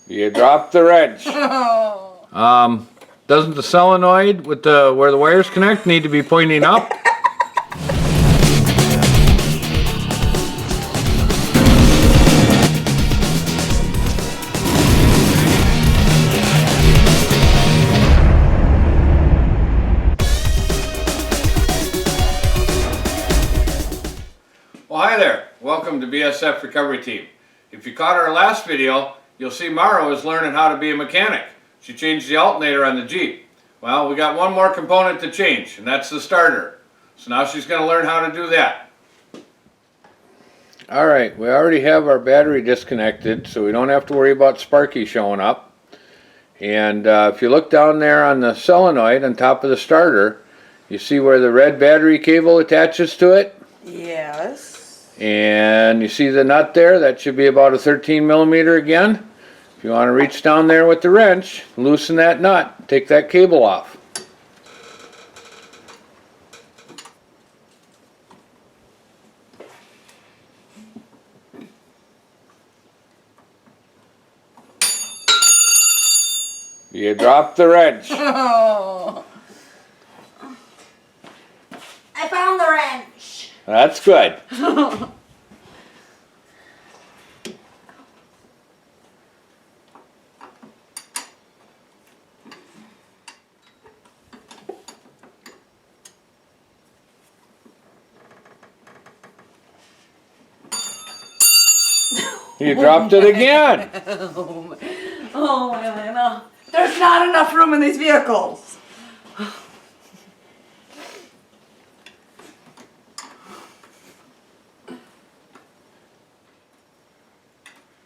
You dropped the wrench. Doesn't the solenoid with where the wires connect need to be pointing up? Well, hi there. Welcome to BSF Recovery Team. If you caught our last video, you'll see Mara was learning how to be a mechanic. She changed the alternator on the Jeep. Well, we got one more component to change, and that's the starter. So now she's going to learn how to do that. Alright, we already have our battery disconnected, so we don't have to worry about Sparky showing up. And if you look down there on the solenoid on top of the starter, you see where the red battery cable attaches to it? Yes. And you see the nut there? That should be about a 13 millimeter again. If you want to reach down there with the wrench, loosen that nut, take that cable off. You dropped the wrench. Oh. I found the wrench. That's good. You dropped it again. Oh my God. There's not enough room in these vehicles.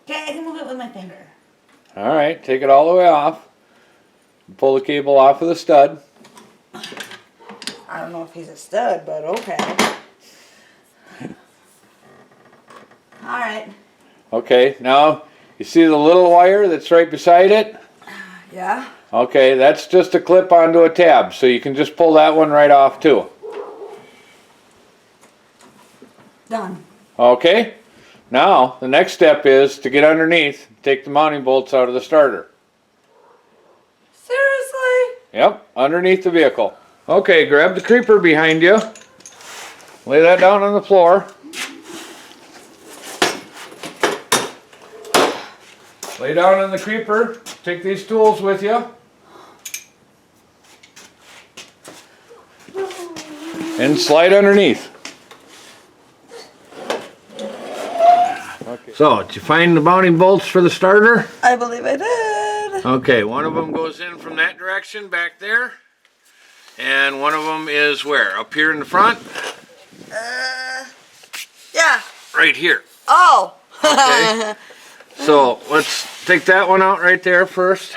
Okay, I can move it with my finger. Alright, take it all the way off. Pull the cable off of the stud. I don't know if he's a stud, but okay. Alright. Okay, now you see the little wire that's right beside it? Yeah? Okay, that's just a clip onto a tab, so you can just pull that one right off too. Done. Okay, now the next step is to get underneath, take the mounting bolts out of the starter. Seriously? Yep, underneath the vehicle. Okay, grab the creeper behind you. Lay that down on the floor. Lay down on the creeper. Take these tools with you. And slide underneath. Okay. So, did you find the mounting bolts for the starter? I believe I did. Okay, one of them goes in from that direction back there. And one of them is where? Up here in the front? Yeah. Right here. Oh. Okay. So let's take that one out right there first.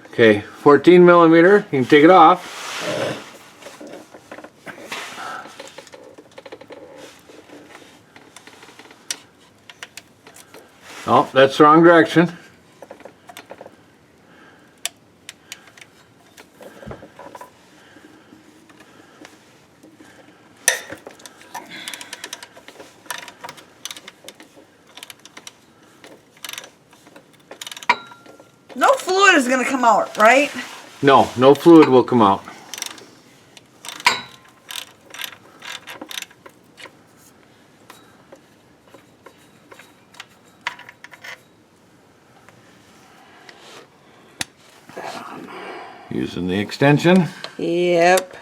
Okay, 14 millimeter. You can take it off. Oh, that's the wrong direction. No fluid is going to come out, right? No, no fluid will come out. Using the extension. Yep.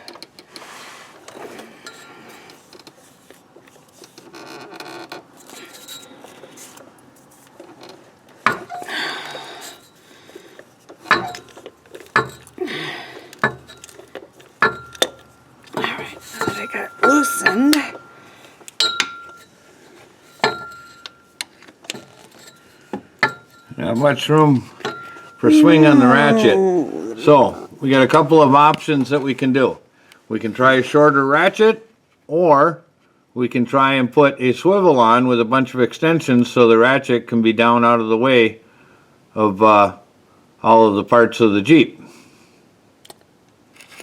I got loosened. Not much room for swing on the ratchet. So we got a couple of options that we can do. We can try a shorter ratchet, or we can try and put a swivel on with a bunch of extensions so the ratchet can be down out of the way of all of the parts of the Jeep.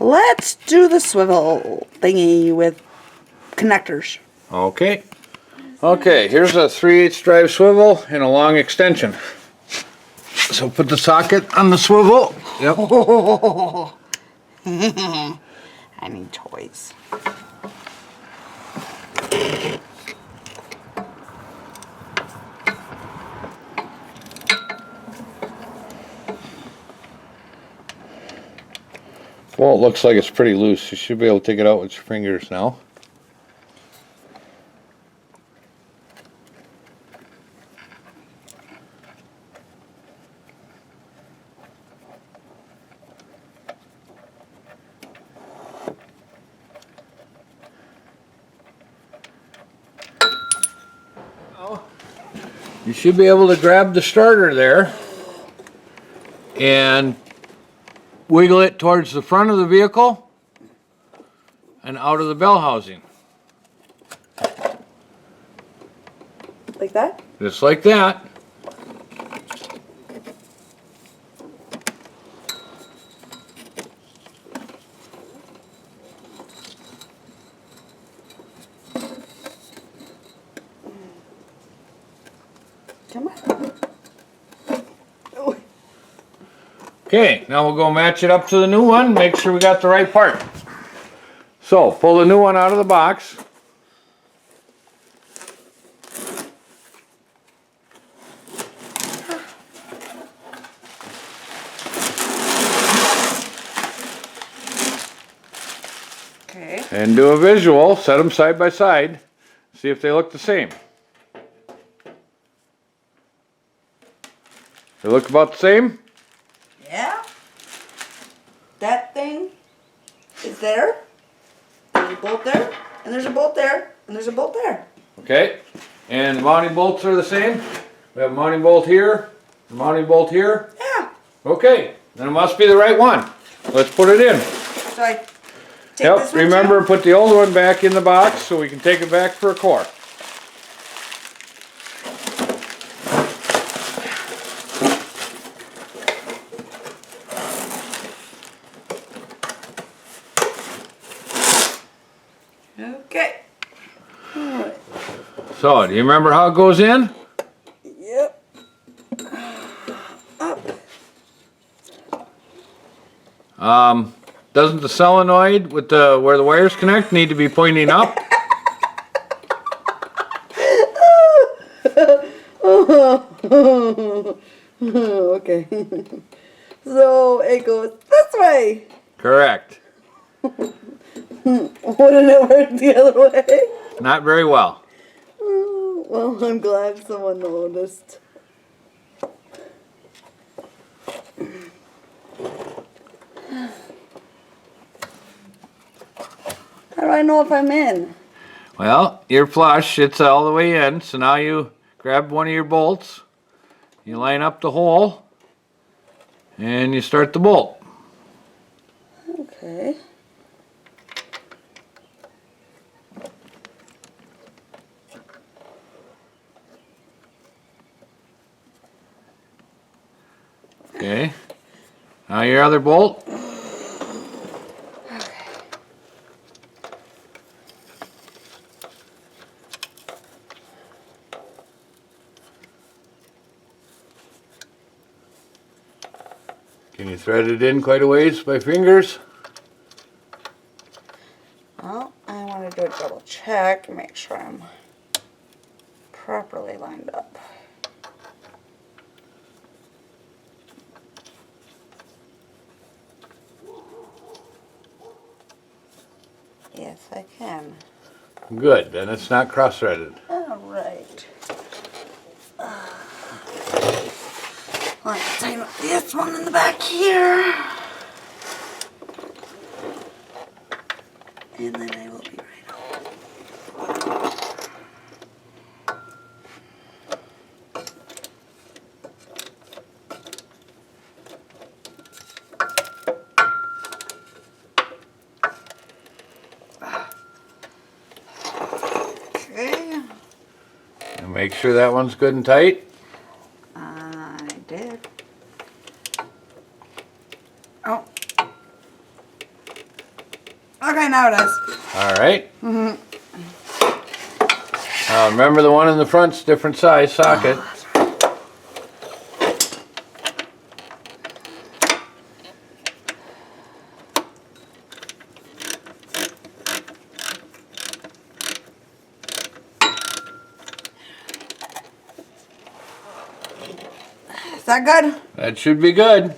Let's do the swivel thingy with connectors. Okay. Okay, here's a 3/8 drive swivel and a long extension. So put the socket on the swivel. Yep. I need toys. Well, it looks like it's pretty loose. You should be able to take it out with your fingers now. You should be able to grab the starter there and wiggle it towards the front of the vehicle and out of the bell housing. Like that? Just like that. Come on. Oh. Okay, now we'll go match it up to the new one, make sure we got the right part. So, pull the new one out of the box. Okay. And do a visual, set them side by side, see if they look the same. They look about the same? Yeah. That thing is there. There's a bolt there, and there's a bolt there, and there's a bolt there. Okay, and the mounting bolts are the same? We have a mounting bolt here, a mounting bolt here? Yeah. Okay, then it must be the right one. Let's put it in. So I take this Yep, one remember, too? put the old one back in the box so we can take it back for a core. Okay. Alright. So, do you remember how it goes in? Yep. Up. Doesn't the solenoid with the where the wires connect need to be pointing up? Okay. So it goes this way. Correct. Wouldn't it work the other way? Not very well. Well, I'm glad someone noticed. How do I know if I'm in? Well, you're flush, it's all the way in, so now you grab one of your bolts, you line up the hole, and you start the bolt. Okay. Okay. Now your other bolt. Can you thread it in quite a ways by fingers? Well, I want to do a double check and make sure I'm properly lined up. Yes, I can. Good, then it's not cross-threaded. All right. Let's tighten up this one in the back here. And then I will be right on. Okay. And make sure that one's good and tight. I did. Oh. Okay, now it is. All right. Remember the one in the front's different size socket. Is that good? That should be good.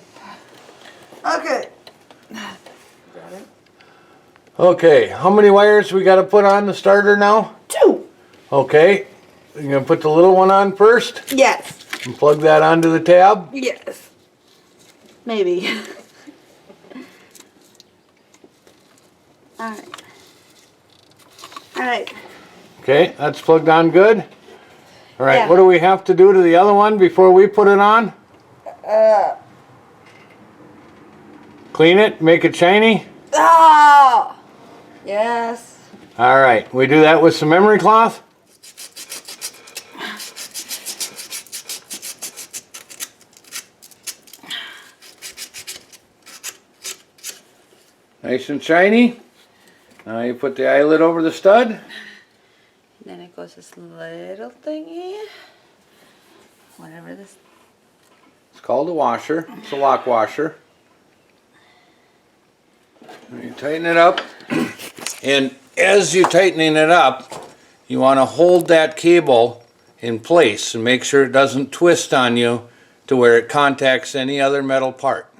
Okay. Okay, how many wires we got to put on the starter now? 2. Okay, you're going to put the little one on first Yes. and plug that onto the tab. Yes. Maybe. Alright. Alright. Okay, that's plugged on good. All right, Yeah. what do we have to do to the other one before we put it on? Clean it, make it shiny. Oh! Yes. All right, we do that with some memory cloth. Nice and shiny. Now you put the eyelid over the stud. Then it goes this little thingy. Whatever this. It's called a washer. It's a lock washer. You tighten it up, and as you're tightening it up, you want to hold that cable in place and make sure it doesn't twist on you to where it contacts any other metal part.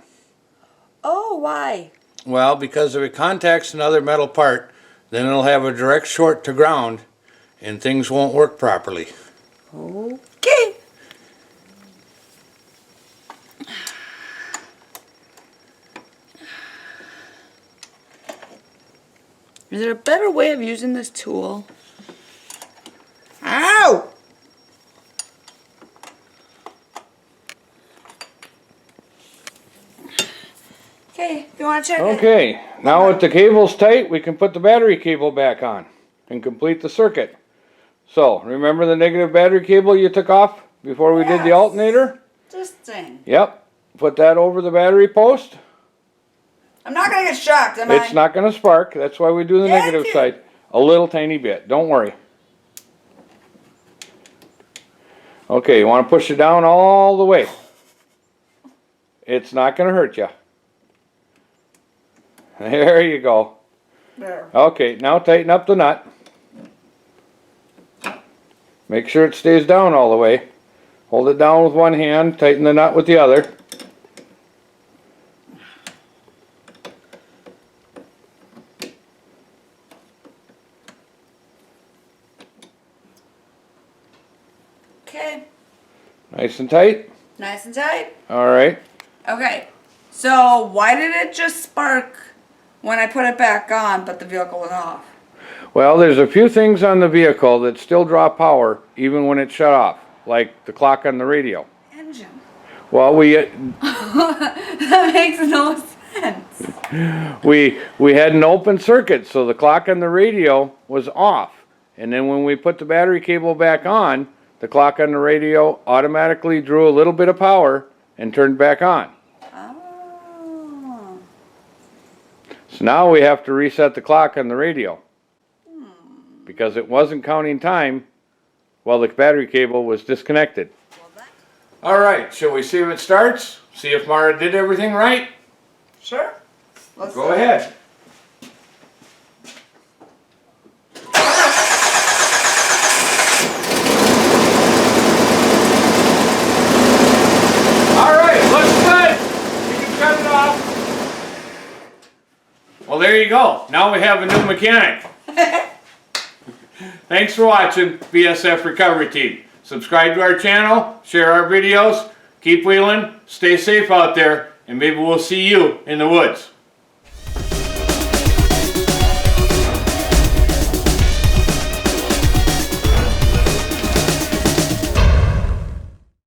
Oh, why? Well, because if it contacts another metal part, then it'll have a direct short to ground and things won't work properly. Okay. Is there a better way of using this tool? Ow! Okay, if you want to check it. Okay, now with the cable's tight, we can put the battery cable back on and complete the circuit. So, remember the negative battery cable you took off before we did the Yes. alternator? This thing. Yep, put that over the battery post. I'm not going to get shocked, am It's I? not going to spark, that's why we do the Yeah, negative it side. A little tiny bit, don't worry. Okay, you want to push it down all the way. It's not going to hurt you. There you go. There. Okay, now tighten up the nut. Make sure it stays down all the way. Hold it down with one hand, tighten the nut with the other. Okay. Nice and tight. Nice and tight. All right. Okay. So, why did it just spark when I put it back on, but the vehicle was off? Well, there's a few things on the vehicle that still draw power even when it's shut off, like the clock on the radio. Engine. Well, That makes no sense. we had an open circuit, so the clock on the radio was off. And then when we put the battery cable back on, the clock on the radio automatically drew a little bit of power and turned back on. Oh. So now we have to reset the clock on the radio. Because it wasn't counting time while the battery cable was disconnected. All right, shall we see if it starts? See if Mara did everything right? Sure. Let's Go ahead. All right, looks good. You can shut it off. Well, there you go. Now we have a new mechanic. Thanks for watching, BSF Recovery Team. Subscribe to our channel, share our videos, keep wheeling, stay safe out there, and maybe we'll see you in the woods.